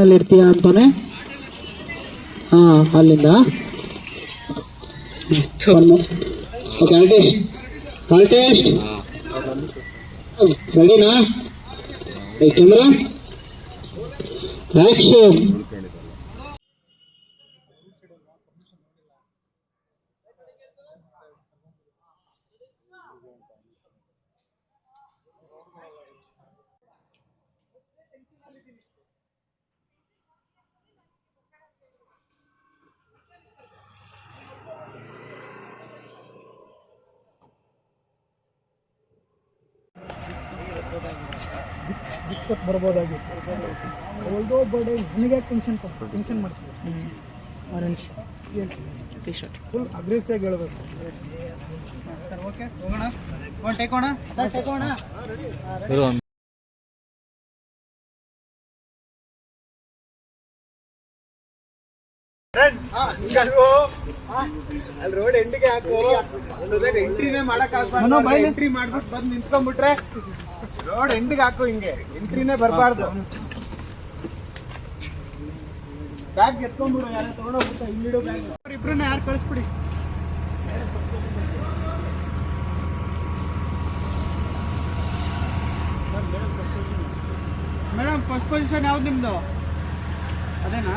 ಅಲ್ಲಿ ಇರ್ತೀಯ ಅಂತಾನೆ. ಅಲ್ಲಿಂದ ಓಕೆ. ಆಲ್ಟೇಸ್ಟ್ ರೆಡಿನಾ? Camera action. ಬಿಟ್ಕೊಟ್ಟು ಬರ್ಬೋದಾಗಿತ್ತು. ಒಳ್ದೋ ಬರ್ಡೇ ನನಗೆ ಟೆನ್ಷನ್ ಮಾಡ್ತೀವಿ. Orange T shirt full aggressive ಆಗಿ ಹೇಳ್ಬೇಕು ಸರ್. ಓಕೆ ಹೋಗೋಣ, ಟೇಕೋಣ. ಅಲ್ಲಿ ರೋಡ್ ಎಂಡಿಗೆ ಹಾಕು. ಎಂಟ್ರಿನೇ ಮಾಡಕ್ ಎಂಟ್ರಿ ಮಾಡ್ಬಿಟ್ಟು ಬಂದು ನಿಂತ್ಕೊಂಡ್ಬಿಟ್ರೆ ರೋಡ್ ಎಂಡಿಗೆ ಹಾಕು. ಹಿಂಗೆ ಎಂಟ್ರಿನೇ ಬರಬಾರ್ದು. ಬ್ಯಾಗ್ ಎತ್ಕೊಂಡ್ಬಿಡು, ಯಾರು ತಗೊಂಡೋಗ್ಬಿಟ್ಟು ಇಲ್ಲಿಡು ಬ್ಯಾಗ್. ಇಬ್ರನ್ನ ಯಾರು ಕಳಿಸ್ಬಿಡಿ. ಮೇಡಮ್ ಫಸ್ಟ್ ಪೊಸಿಷನ್ ಯಾವ್ದು ನಿಮ್ದು? ಅದೇನಾ?